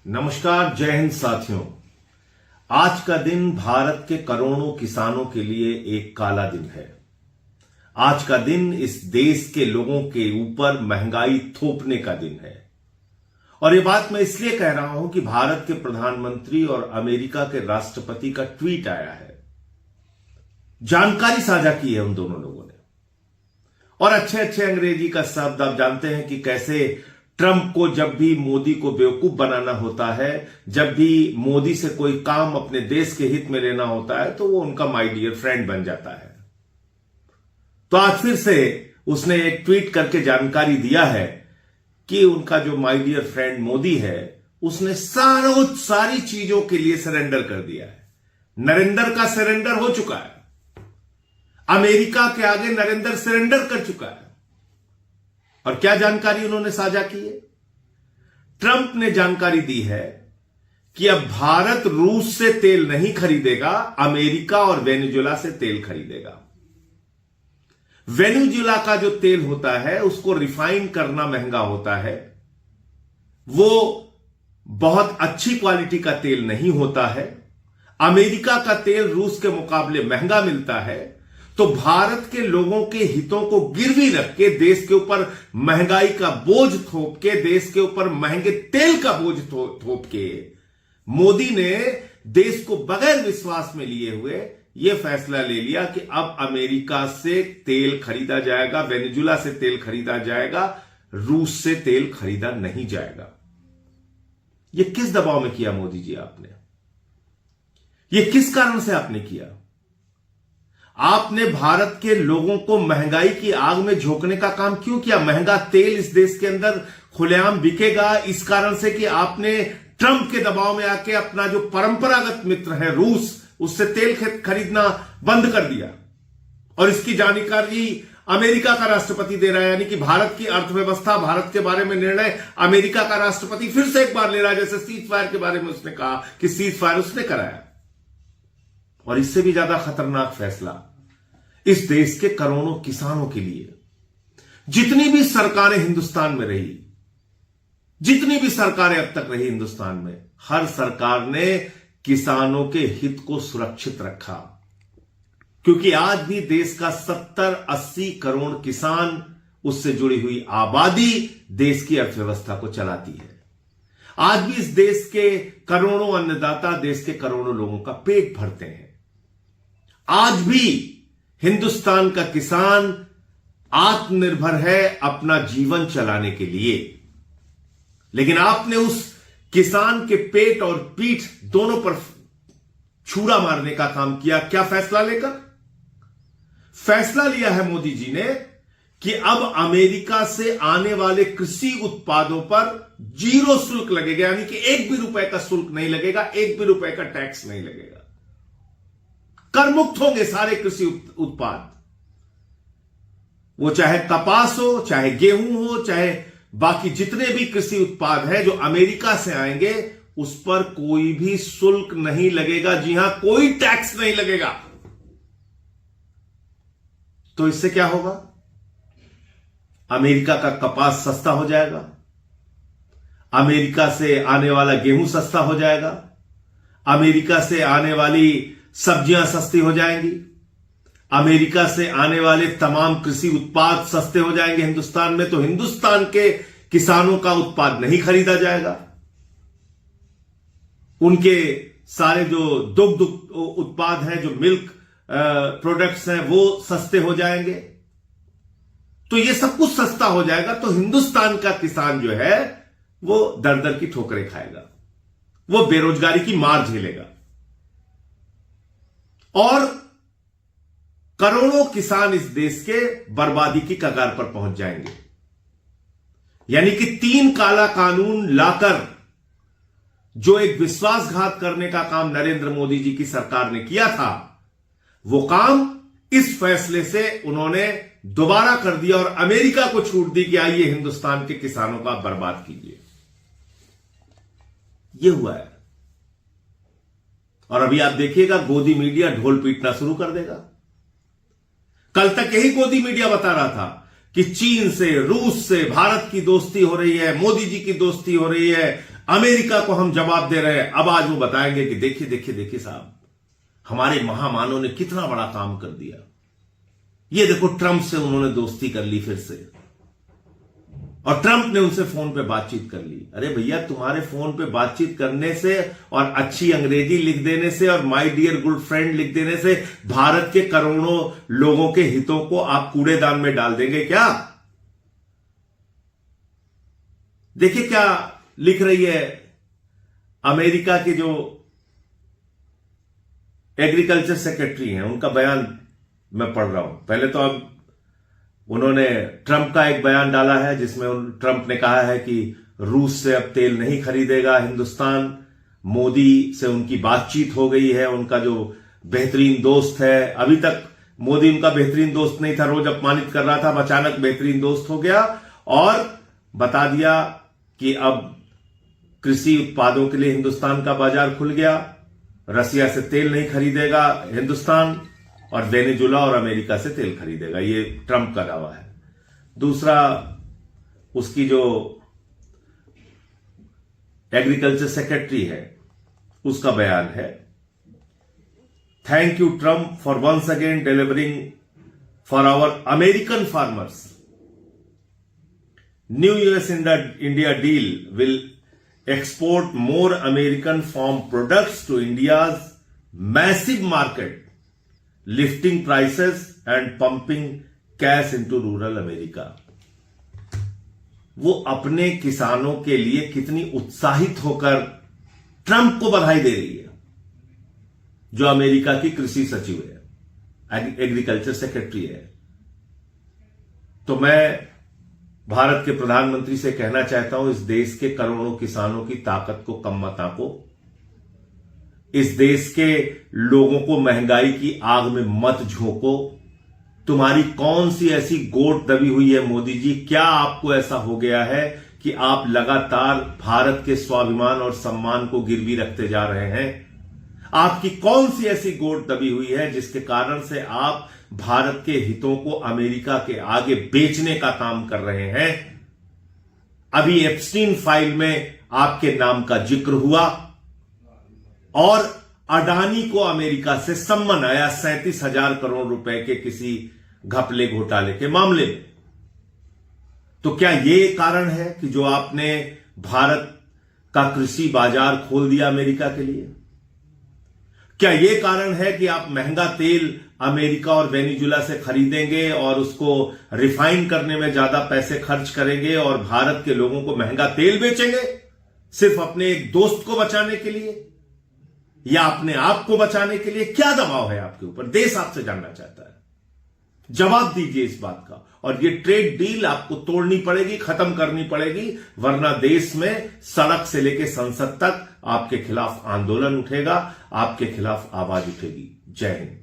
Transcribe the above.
नमस्कार, जय हिंद साथियों। आज का दिन भारत के करोड़ों किसानों के लिए एक काला दिन है। आज का दिन इस देश के लोगों के ऊपर महंगाई थोपने का दिन है। और यह बात मैं इसलिए कह रहा हूं कि भारत के प्रधानमंत्री और अमेरिका के राष्ट्रपति का ट्वीट आया है, जानकारी साझा की है उन दोनों लोगों ने। और अच्छे अच्छे अंग्रेजी का शब्द आप जानते हैं कि कैसे ट्रंप को जब भी मोदी को बेवकूफ बनाना होता है, जब भी मोदी से कोई काम अपने देश के हित में लेना होता है, तो वो उनका माय डियर फ्रेंड बन जाता है। तो आज फिर से उसने एक ट्वीट करके जानकारी दिया है कि उनका जो माय डियर फ्रेंड मोदी है, उसने सारी चीजों के लिए सरेंडर कर दिया है। नरेंद्र का सरेंडर हो चुका है। अमेरिका के आगे नरेंद्र सरेंडर कर चुका है। और क्या जानकारी उन्होंने साझा की है? ट्रंप ने जानकारी दी है कि अब भारत रूस से तेल नहीं खरीदेगा, अमेरिका और वेनेजुएला से तेल खरीदेगा। वेनेजुएला का जो तेल होता है उसको रिफाइन करना महंगा होता है। वो बहुत अच्छी क्वालिटी का तेल नहीं होता है। अमेरिका का तेल रूस के मुकाबले महंगा मिलता है। तो भारत के लोगों के हितों को गिरवी रख के देश के ऊपर महंगाई का बोझ थोप के, देश के ऊपर महंगे तेल का बोझ थोप के मोदी ने देश को बगैर विश्वास में लिए हुए यह फैसला ले लिया कि अब अमेरिका से तेल खरीदा जाएगा, वेनेजुएला से तेल खरीदा जाएगा, रूस से तेल खरीदा नहीं जाएगा। यह किस दबाव में किया मोदी जी आपने? यह किस कारण से आपने किया? आपने भारत के लोगों को महंगाई की आग में झोंकने का काम क्यों किया? महंगा तेल इस देश के अंदर खुलेआम बिकेगा इस कारण से कि आपने ट्रंप के दबाव में आके अपना जो परंपरागत मित्र है रूस, उससे तेल खरीदना बंद कर दिया। और इसकी जानकारी अमेरिका का राष्ट्रपति दे रहा है, यानी कि भारत की अर्थव्यवस्था, भारत के बारे में निर्णय अमेरिका का राष्ट्रपति फिर से एक बार ले रहा है। जैसे सीज फायर के बारे में उसने कहा कि सीज फायर उसने कराया। और इससे भी ज्यादा खतरनाक फैसला इस देश के करोड़ों किसानों के लिए। जितनी भी सरकारें हिंदुस्तान में रही, जितनी भी सरकारें अब तक रही हिंदुस्तान में, हर सरकार ने किसानों के हित को सुरक्षित रखा। क्योंकि आज भी देश का 70-80 करोड़ किसान, उससे जुड़ी हुई आबादी देश की अर्थव्यवस्था को चलाती है। आज भी इस देश के करोड़ों अन्नदाता देश के करोड़ों लोगों का पेट भरते हैं। आज भी हिंदुस्तान का किसान आत्मनिर्भर है अपना जीवन चलाने के लिए। लेकिन आपने उस किसान के पेट और पीठ दोनों पर छुरा मारने का काम किया। क्या फैसला लेकर? फैसला लिया है मोदी जी ने कि अब अमेरिका से आने वाले कृषि उत्पादों पर 0 शुल्क लगेगा, यानी कि 1 भी रुपए का शुल्क नहीं लगेगा, 1 भी रुपए का टैक्स नहीं लगेगा। कर मुक्त होंगे सारे कृषि उत्पाद, वो चाहे कपास हो, चाहे गेहूं हो, चाहे बाकी जितने भी कृषि उत्पाद हैं जो अमेरिका से आएंगे, उस पर कोई भी शुल्क नहीं लगेगा। जी हां, कोई टैक्स नहीं लगेगा। तो इससे क्या होगा? अमेरिका का कपास सस्ता हो जाएगा, अमेरिका से आने वाला गेहूं सस्ता हो जाएगा, अमेरिका से आने वाली सब्जियां सस्ती हो जाएंगी, अमेरिका से आने वाले तमाम कृषि उत्पाद सस्ते हो जाएंगे हिंदुस्तान में। तो हिंदुस्तान के किसानों का उत्पाद नहीं खरीदा जाएगा, उनके सारे जो दुग्ध उत्पाद हैं, जो मिल्क प्रोडक्ट्स हैं, वो सस्ते हो जाएंगे। तो ये सब कुछ सस्ता हो जाएगा। तो हिंदुस्तान का किसान जो है वो दर दर की ठोकरें खाएगा, वो बेरोजगारी की मार झेलेगा। और करोड़ों किसान इस देश के बर्बादी की कगार पर पहुंच जाएंगे। यानी कि 3 काला कानून लाकर जो एक विश्वासघात करने का काम नरेंद्र मोदी जी की सरकार ने किया था, वो काम इस फैसले से उन्होंने दोबारा कर दिया और अमेरिका को छूट दी कि आइए हिंदुस्तान के किसानों का बर्बाद कीजिए। यह हुआ है। और अभी आप देखिएगा, गोदी मीडिया ढोल पीटना शुरू कर देगा। कल तक यही गोदी मीडिया बता रहा था कि चीन से, रूस से भारत की दोस्ती हो रही है, मोदी जी की दोस्ती हो रही है, अमेरिका को हम जवाब दे रहे हैं। अब आज वो बताएंगे कि देखिए देखिए देखिए साहब, हमारे महामानव ने कितना बड़ा काम कर दिया। ये देखो, ट्रंप से उन्होंने दोस्ती कर ली फिर से, और ट्रंप ने उनसे फोन पे बातचीत कर ली। अरे भैया, तुम्हारे फोन पे बातचीत करने से और अच्छी अंग्रेजी लिख देने से और माय डियर गुड फ्रेंड लिख देने से भारत के करोड़ों लोगों के हितों को आप कूड़ेदान में डाल देंगे क्या? देखिए क्या लिख रही है अमेरिका के जो एग्रीकल्चर सेक्रेटरी हैं, उनका बयान मैं पढ़ रहा हूं। पहले तो अब उन्होंने ट्रंप का एक बयान डाला है जिसमें ट्रंप ने कहा है कि रूस से अब तेल नहीं खरीदेगा हिंदुस्तान। मोदी से उनकी बातचीत हो गई है, उनका जो बेहतरीन दोस्त है, अभी तक मोदी उनका बेहतरीन दोस्त नहीं था, रोज अपमानित कर रहा था, अचानक बेहतरीन दोस्त हो गया और बता दिया कि अब कृषि उत्पादों के लिए हिंदुस्तान का बाजार खुल गया, रसिया से तेल नहीं खरीदेगा हिंदुस्तान और वेनेजुला और अमेरिका से तेल खरीदेगा। ये ट्रंप का दावा है। दूसरा, उसकी जो एग्रीकल्चर सेक्रेटरी है उसका बयान है, thank you Trump for once again delivering for our American farmers. New US India deal will export more American farm products to India's massive market, lifting prices and pumping cash into rural America। वो अपने किसानों के लिए कितनी उत्साहित होकर Trump को बधाई दे रही है, जो अमेरिका की कृषि सचिव है, एग्रीकल्चर सेक्रेटरी है। तो मैं भारत के प्रधानमंत्री से कहना चाहता हूं, इस देश के करोड़ों किसानों की ताकत को कम मत आंको। इस देश के लोगों को महंगाई की आग में मत झोंको। तुम्हारी कौन सी ऐसी गोट दबी हुई है मोदी जी? क्या आपको ऐसा हो गया है कि आप लगातार भारत के स्वाभिमान और सम्मान को गिरवी रखते जा रहे हैं? आपकी कौन सी ऐसी गोट दबी हुई है जिसके कारण से आप भारत के हितों को अमेरिका के आगे बेचने का काम कर रहे हैं? अभी एप्स्टीन फाइल में आपके नाम का जिक्र हुआ और अडानी को अमेरिका से सम्मन आया 37,000 करोड़ रुपए के किसी घपले घोटाले के मामले में। तो क्या यह कारण है कि जो आपने भारत का कृषि बाजार खोल दिया अमेरिका के लिए? क्या यह कारण है कि आप महंगा तेल अमेरिका और वेनेजुला से खरीदेंगे और उसको रिफाइन करने में ज्यादा पैसे खर्च करेंगे और भारत के लोगों को महंगा तेल बेचेंगे सिर्फ अपने एक दोस्त को बचाने के लिए या अपने आप को बचाने के लिए? क्या दबाव है आपके ऊपर? देश आपसे जानना चाहता है, जवाब दीजिए इस बात का। और ये ट्रेड डील आपको तोड़नी पड़ेगी, खत्म करनी पड़ेगी, वरना देश में सड़क से लेकर संसद तक आपके खिलाफ आंदोलन उठेगा, आपके खिलाफ आवाज उठेगी। जय हिंद।